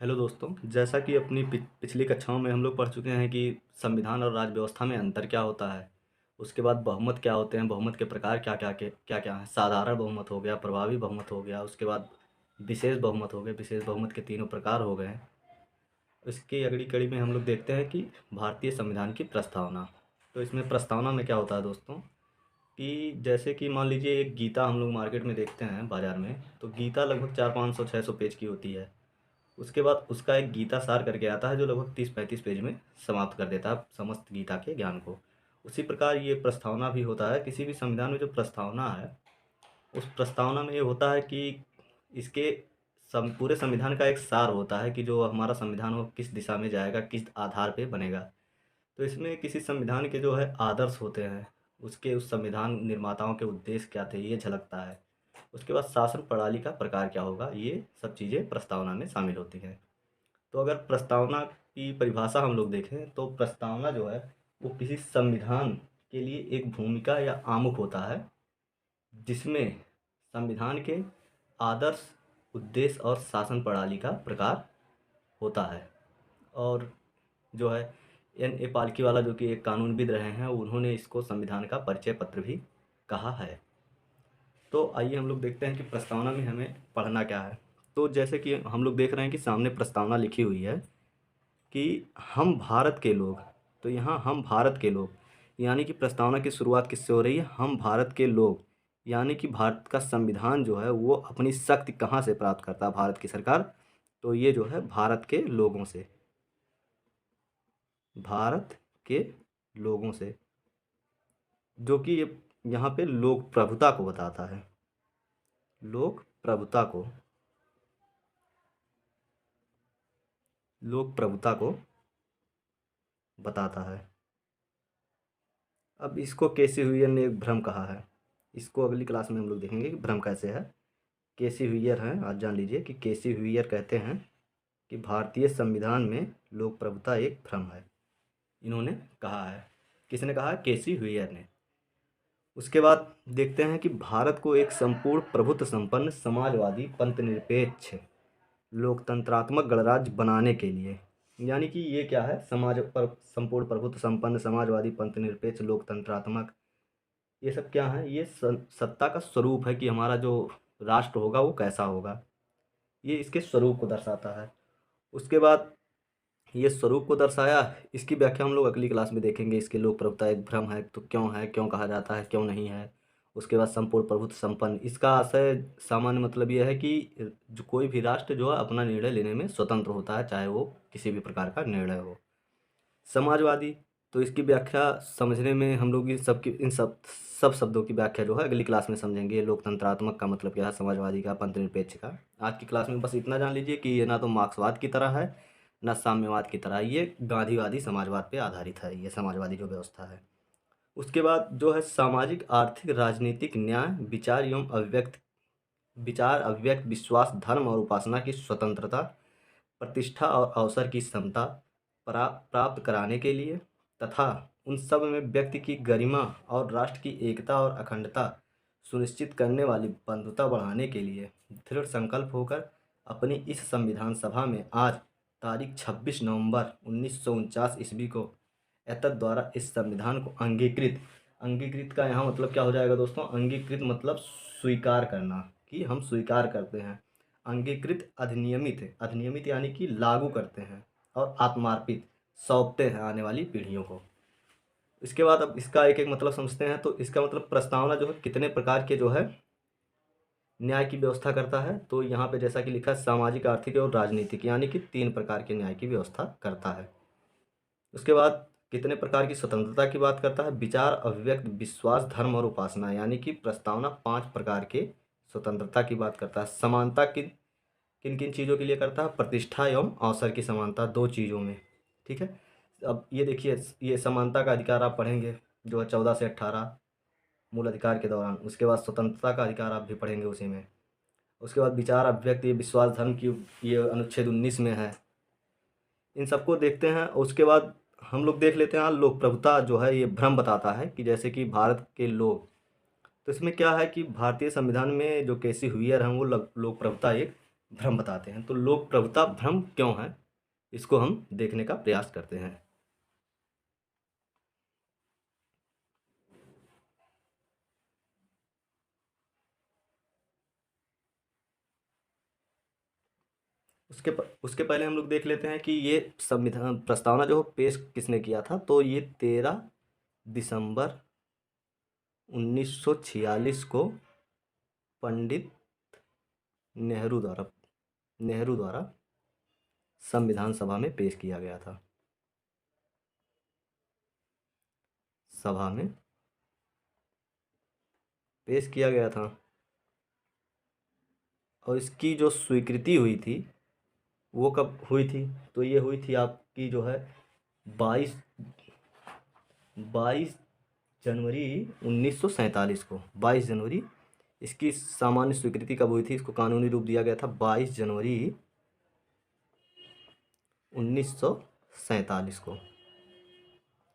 Hello दोस्तों, जैसा कि अपनी पिछली कक्षाओं में हम लोग पढ़ चुके हैं कि संविधान और राज्य व्यवस्था में अंतर क्या होता है। उसके बाद बहुमत क्या होते हैं, बहुमत के प्रकार क्या क्या हैं। साधारण बहुमत हो गया, प्रभावी बहुमत हो गया, उसके बाद विशेष बहुमत हो गए। विशेष बहुमत के तीनों प्रकार हो गए हैं। इसकी अगली कड़ी में हम लोग देखते हैं कि भारतीय संविधान की प्रस्तावना। तो इसमें प्रस्तावना में क्या होता है दोस्तों, कि जैसे कि मान लीजिए एक गीता हम लोग मार्केट में देखते हैं बाज़ार में, तो गीता लगभग 400-500-600 पेज की होती है। उसके बाद उसका एक गीता सार करके आता है जो लगभग 30-35 पेज में समाप्त कर देता है समस्त गीता के ज्ञान को। उसी प्रकार ये प्रस्तावना भी होता है। किसी भी संविधान में जो प्रस्तावना है, उस प्रस्तावना में ये होता है कि इसके पूरे संविधान का एक सार होता है कि जो हमारा संविधान हो किस दिशा में जाएगा, किस आधार पे बनेगा। तो इसमें किसी संविधान के जो है आदर्श होते हैं, उसके उस संविधान निर्माताओं के उद्देश्य क्या थे ये झलकता है। उसके बाद शासन प्रणाली का प्रकार क्या होगा, ये सब चीज़ें प्रस्तावना में शामिल होती हैं। तो अगर प्रस्तावना की परिभाषा हम लोग देखें तो प्रस्तावना जो है वो किसी संविधान के लिए एक भूमिका या आमुख होता है, जिसमें संविधान के आदर्श, उद्देश्य और शासन प्रणाली का प्रकार होता है। और जो है एन ए पालकीवाला जो कि एक कानूनविद रहे हैं, उन्होंने इसको संविधान का परिचय पत्र भी कहा है। तो आइए हम लोग देखते हैं कि प्रस्तावना में हमें पढ़ना क्या है। तो जैसे कि हम लोग देख रहे हैं कि सामने प्रस्तावना लिखी हुई है कि हम भारत के लोग। तो यहाँ हम भारत के लोग यानी कि प्रस्तावना की शुरुआत किससे हो रही है, हम भारत के लोग। यानी कि भारत का संविधान जो है वो अपनी शक्ति कहाँ से प्राप्त करता है, भारत की सरकार। तो ये जो है भारत के लोगों से, भारत के लोगों से, जो कि ये यहाँ पे लोक प्रभुता को बताता है, लोक प्रभुता को, लोक प्रभुता को बताता है। अब इसको केसी हुइयर ने एक भ्रम कहा है। इसको अगली क्लास में हम लोग देखेंगे कि भ्रम कैसे है। केसी हुइयर हैं, आज जान लीजिए कि केसी हुइयर कहते हैं कि भारतीय संविधान में लोक प्रभुता एक भ्रम है। इन्होंने कहा है। किसने कहा है? केसी हुइयर ने। उसके बाद देखते हैं कि भारत को एक संपूर्ण प्रभुत्व संपन्न समाजवादी पंथनिरपेक्ष लोकतंत्रात्मक गणराज्य बनाने के लिए, यानी कि ये क्या है, समाज पर संपूर्ण प्रभुत्व संपन्न समाजवादी पंथनिरपेक्ष लोकतंत्रात्मक, ये सब क्या है, ये सत्ता का स्वरूप है कि हमारा जो राष्ट्र होगा वो कैसा होगा। ये इसके स्वरूप को दर्शाता है। उसके बाद ये स्वरूप को दर्शाया, इसकी व्याख्या हम लोग अगली क्लास में देखेंगे। इसके लोक प्रभुता एक भ्रम है, क्यों कहा जाता है, क्यों नहीं है। उसके बाद संपूर्ण प्रभुत्व संपन्न, इसका आशय सामान्य मतलब यह है कि जो कोई भी राष्ट्र जो है अपना निर्णय लेने में स्वतंत्र होता है, चाहे वो किसी भी प्रकार का निर्णय हो। समाजवादी, तो इसकी व्याख्या समझने में हम लोग इन सब सब शब्दों की व्याख्या जो है अगली क्लास में समझेंगे। लोकतंत्रात्मक का मतलब क्या है, समाजवादी का, पंथनिरपेक्ष का। आज की क्लास में बस इतना जान लीजिए कि ये ना तो मार्क्सवाद की तरह है, ना साम्यवाद की तरह। ये गांधीवादी समाजवाद पे आधारित है, ये समाजवादी जो व्यवस्था है। उसके बाद जो है सामाजिक, आर्थिक, राजनीतिक न्याय, विचार अभिव्यक्त, विश्वास, धर्म और उपासना की स्वतंत्रता, प्रतिष्ठा और अवसर की समता प्राप्त कराने के लिए तथा उन सब में व्यक्ति की गरिमा और राष्ट्र की एकता और अखंडता सुनिश्चित करने वाली बंधुता बढ़ाने के लिए दृढ़ संकल्प होकर अपनी इस संविधान सभा में आज तारीख 26 नवंबर 1949 ईस्वी को एतद द्वारा इस संविधान को अंगीकृत, अंगीकृत का यहाँ मतलब क्या हो जाएगा दोस्तों, अंगीकृत मतलब स्वीकार करना, कि हम स्वीकार करते हैं। अंगीकृत अधिनियमित है, अधिनियमित यानी कि लागू करते हैं, और आत्मार्पित सौंपते हैं आने वाली पीढ़ियों को। इसके बाद अब इसका एक एक मतलब समझते हैं। तो इसका मतलब प्रस्तावना जो है कितने प्रकार के जो है न्याय की व्यवस्था करता है। तो यहाँ पे जैसा कि लिखा है, सामाजिक, आर्थिक और राजनीतिक, यानी कि 3 प्रकार के न्याय की व्यवस्था करता है। उसके बाद कितने प्रकार की स्वतंत्रता की बात करता है, विचार अभिव्यक्त, विश्वास, धर्म और उपासना, यानी कि प्रस्तावना 5 प्रकार के स्वतंत्रता की बात करता है। समानता किन किन किन चीज़ों के लिए करता है, प्रतिष्ठा एवं अवसर की समानता, 2 चीज़ों में। ठीक है। अब ये देखिए, ये समानता का अधिकार आप पढ़ेंगे जो है 14 से 18 मूल अधिकार के दौरान। उसके बाद स्वतंत्रता का अधिकार आप भी पढ़ेंगे उसी में। उसके बाद विचार अभिव्यक्ति, विश्वास, धर्म की, ये अनुच्छेद 19 में है। इन सबको देखते हैं। उसके बाद हम लोग देख लेते हैं लोक प्रभुता जो है, ये भ्रम बताता है कि जैसे कि भारत के लोग। तो इसमें क्या है कि भारतीय संविधान में जो केसी हुइयर हैं वो लोक प्रभुता एक भ्रम बताते हैं। तो लोक प्रभुता भ्रम क्यों है, इसको हम देखने का प्रयास करते हैं। उसके पहले हम लोग देख लेते हैं कि ये संविधान प्रस्तावना जो पेश किसने किया था। तो ये 13 दिसंबर 1946 को पंडित नेहरू द्वारा नेहरू द्वारा संविधान सभा में पेश किया गया था। सभा में पेश किया गया था और इसकी जो स्वीकृति हुई थी वो कब हुई थी। तो ये हुई थी आपकी जो है 22 22 जनवरी 1947 को। 22 जनवरी इसकी सामान्य स्वीकृति कब हुई थी, इसको कानूनी रूप दिया गया था 22 जनवरी 1947 को।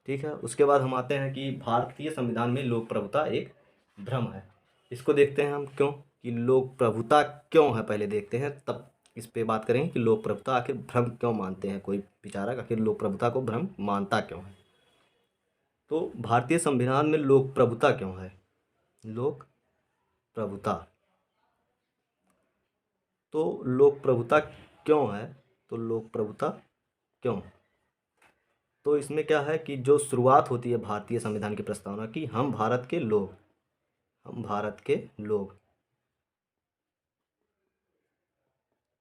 ठीक है, उसके बाद हम आते हैं कि भारतीय संविधान में लोक प्रभुता एक भ्रम है। इसको देखते हैं हम क्यों, कि लोक प्रभुता क्यों है पहले देखते हैं, तब इस पे बात करेंगे कि लोक प्रभुता आखिर भ्रम क्यों मानते हैं, कोई विचारक आखिर लोक प्रभुता को भ्रम मानता क्यों है। तो भारतीय संविधान में लोक प्रभुता क्यों है, लोक प्रभुता, तो लोक प्रभुता क्यों है, तो लोक प्रभुता क्यों, तो इसमें क्या है कि जो शुरुआत होती है भारतीय संविधान की प्रस्तावना की, हम भारत के लोग,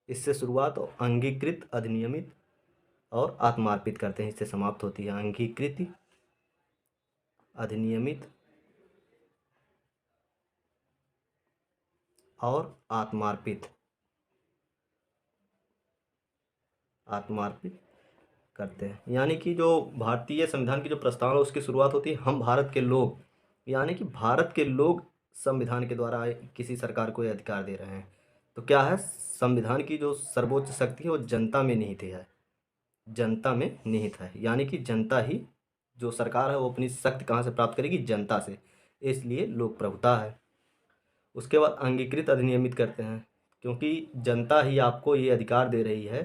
इससे शुरुआत और अंगीकृत, अधिनियमित और आत्मार्पित करते हैं, इससे समाप्त होती है। अंगीकृत, अधिनियमित और आत्मार्पित आत्मार्पित करते हैं। यानी कि जो भारतीय संविधान की जो प्रस्तावना उसकी शुरुआत होती है हम भारत के लोग, यानी कि भारत के लोग संविधान के द्वारा किसी सरकार को ये अधिकार दे रहे हैं। तो क्या है, संविधान की जो सर्वोच्च शक्ति है वो जनता में निहित है, जनता में निहित है। यानी कि जनता ही, जो सरकार है वो अपनी शक्ति कहाँ से प्राप्त करेगी, जनता से, इसलिए लोक प्रभुता है। उसके बाद अंगीकृत, अधिनियमित करते हैं, क्योंकि जनता ही आपको ये अधिकार दे रही है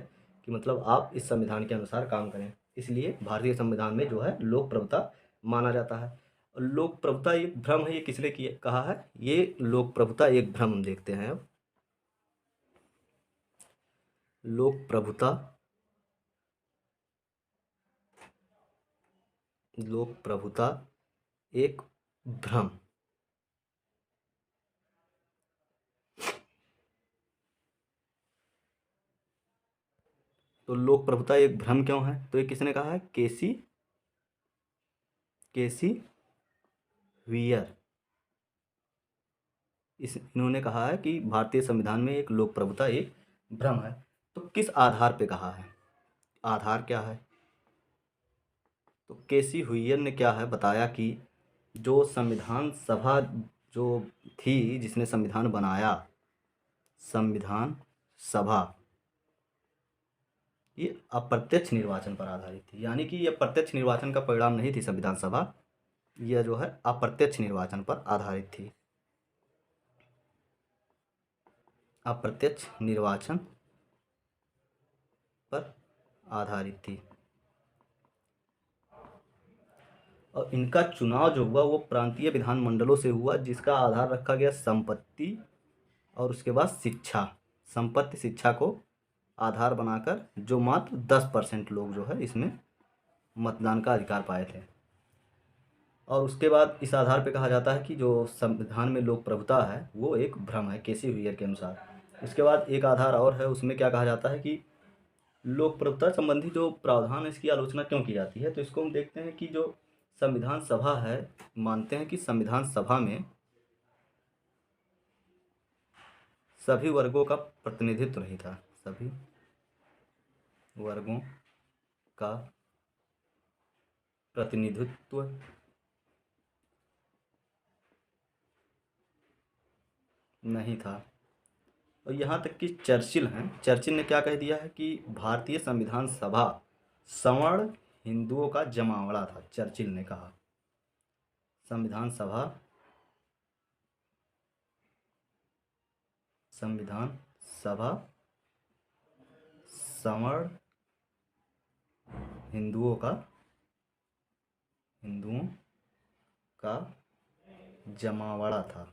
कि मतलब आप इस संविधान के अनुसार काम करें, इसलिए भारतीय संविधान में जो है लोक प्रभुता माना जाता है। और लोक प्रभुता एक भ्रम है, ये किसने किया कहा है, ये लोक प्रभुता एक भ्रम हम देखते हैं अब। लोक प्रभुता, लोक प्रभुता एक भ्रम, तो लोक प्रभुता एक भ्रम क्यों है, तो ये किसने कहा है, केसी वियर, इन्होंने कहा है कि भारतीय संविधान में एक लोक प्रभुता एक भ्रम है। तो किस आधार पे कहा है, आधार क्या है, तो केसी हुइयर ने क्या है बताया कि जो संविधान सभा जो थी जिसने संविधान बनाया, संविधान सभा, ये अप्रत्यक्ष निर्वाचन पर आधारित थी। यानी कि ये प्रत्यक्ष निर्वाचन का परिणाम नहीं थी संविधान सभा, यह जो है अप्रत्यक्ष निर्वाचन पर आधारित थी, अप्रत्यक्ष निर्वाचन पर आधारित थी। और इनका चुनाव जो हुआ वो प्रांतीय विधानमंडलों से हुआ, जिसका आधार रखा गया संपत्ति और उसके बाद शिक्षा, संपत्ति शिक्षा को आधार बनाकर, जो मात्र 10% लोग जो है इसमें मतदान का अधिकार पाए थे। और उसके बाद इस आधार पे कहा जाता है कि जो संविधान में लोक प्रभुता है वो एक भ्रम है, केसी हुइयर के अनुसार। इसके बाद एक आधार और है, उसमें क्या कहा जाता है कि लोक प्रभुता संबंधी जो प्रावधान है इसकी आलोचना क्यों की जाती है। तो इसको हम देखते हैं कि जो संविधान सभा है, मानते हैं कि संविधान सभा में सभी वर्गों का प्रतिनिधित्व नहीं था, सभी वर्गों का प्रतिनिधित्व नहीं था। और यहाँ तक कि चर्चिल हैं, चर्चिल ने क्या कह दिया है कि भारतीय संविधान सभा सवर्ण हिंदुओं का जमावड़ा था। चर्चिल ने कहा संविधान सभा, संविधान सभा सवर्ण हिंदुओं का जमावड़ा था।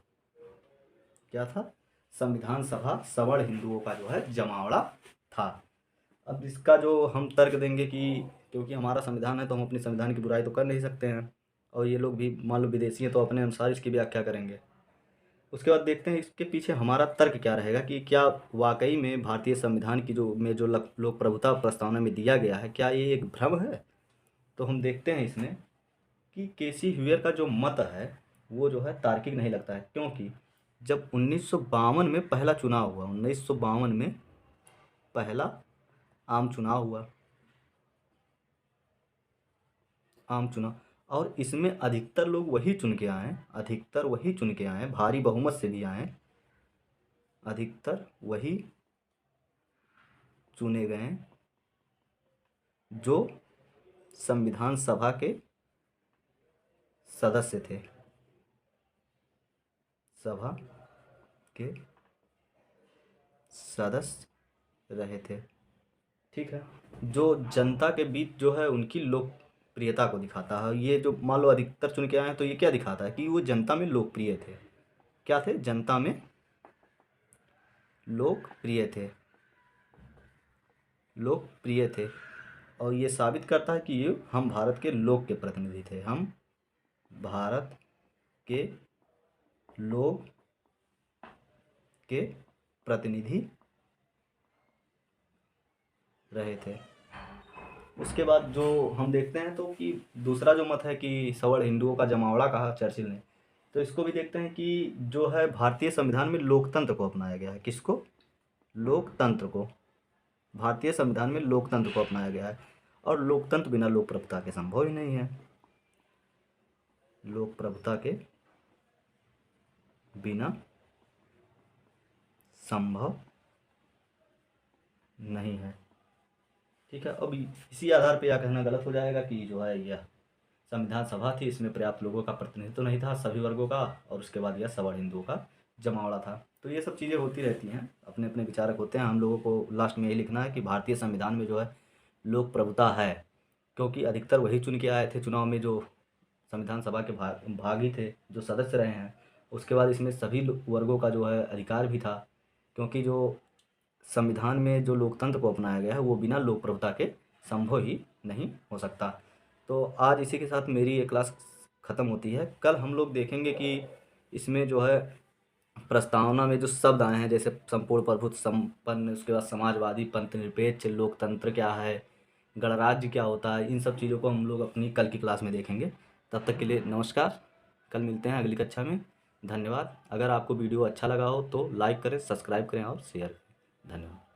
क्या था? संविधान सभा सवर्ण हिंदुओं का जो है जमावड़ा था। अब इसका जो हम तर्क देंगे कि क्योंकि हमारा संविधान है तो हम अपने संविधान की बुराई तो कर नहीं सकते हैं, और ये लोग भी मान लो विदेशी हैं तो अपने अनुसार इसकी व्याख्या करेंगे। उसके बाद देखते हैं इसके पीछे हमारा तर्क क्या रहेगा कि क्या वाकई में भारतीय संविधान की जो लोक प्रभुता प्रस्तावना में दिया गया है, क्या ये एक भ्रम है? तो हम देखते हैं इसमें कि केसी ह्यूयर का जो मत है वो जो है तार्किक नहीं लगता है, क्योंकि जब 1952 में पहला चुनाव हुआ, 1952 में पहला आम चुनाव हुआ, आम चुनाव, और इसमें अधिकतर लोग वही चुन के आए, अधिकतर वही चुन के आए, भारी बहुमत से भी आए, अधिकतर वही चुने गए जो संविधान सभा के सदस्य थे, सभा के सदस्य रहे थे। ठीक है, जो जनता के बीच जो है उनकी लोकप्रियता को दिखाता है। ये जो मान लो अधिकतर चुन के आए हैं तो ये क्या दिखाता है कि वो जनता में लोकप्रिय थे। क्या थे? जनता में लोकप्रिय थे, लोकप्रिय थे। और ये साबित करता है कि ये हम भारत के लोक के प्रतिनिधि थे, हम भारत के लोक के प्रतिनिधि रहे थे। उसके बाद जो हम देखते हैं तो कि दूसरा जो मत है कि सवर्ण हिंदुओं का जमावड़ा कहा चर्चिल ने, तो इसको भी देखते हैं कि जो है भारतीय संविधान में लोकतंत्र को अपनाया गया है। किसको? लोकतंत्र को। भारतीय संविधान में लोकतंत्र को अपनाया गया है, और लोकतंत्र बिना लोक प्रभुता के संभव ही नहीं है। लोक प्रभुता के बिना संभव नहीं है। ठीक है, अब इसी आधार पे यह कहना गलत हो जाएगा कि जो है यह संविधान सभा थी, इसमें पर्याप्त लोगों का प्रतिनिधित्व तो नहीं था सभी वर्गों का, और उसके बाद यह सवर्ण हिंदुओं का जमावड़ा था। तो ये सब चीज़ें होती रहती हैं, अपने अपने विचारक होते हैं। हम लोगों को लास्ट में यही लिखना है कि भारतीय संविधान में जो है लोक प्रभुता है, क्योंकि अधिकतर वही चुन के आए थे चुनाव में जो संविधान सभा के भागी थे, जो सदस्य रहे हैं। उसके बाद इसमें सभी वर्गों का जो है अधिकार भी था, क्योंकि जो संविधान में जो लोकतंत्र को अपनाया गया है वो बिना लोक प्रभुता के संभव ही नहीं हो सकता। तो आज इसी के साथ मेरी ये क्लास ख़त्म होती है। कल हम लोग देखेंगे कि इसमें जो है प्रस्तावना में जो शब्द आए हैं, जैसे संपूर्ण प्रभुत्व संपन्न, उसके बाद समाजवादी, पंथनिरपेक्ष, लोकतंत्र क्या है, गणराज्य क्या होता है, इन सब चीज़ों को हम लोग अपनी कल की क्लास में देखेंगे। तब तक के लिए नमस्कार, कल मिलते हैं अगली कक्षा में। धन्यवाद। अगर आपको वीडियो अच्छा लगा हो तो लाइक करें, सब्सक्राइब करें और शेयर करें। धन्यवाद।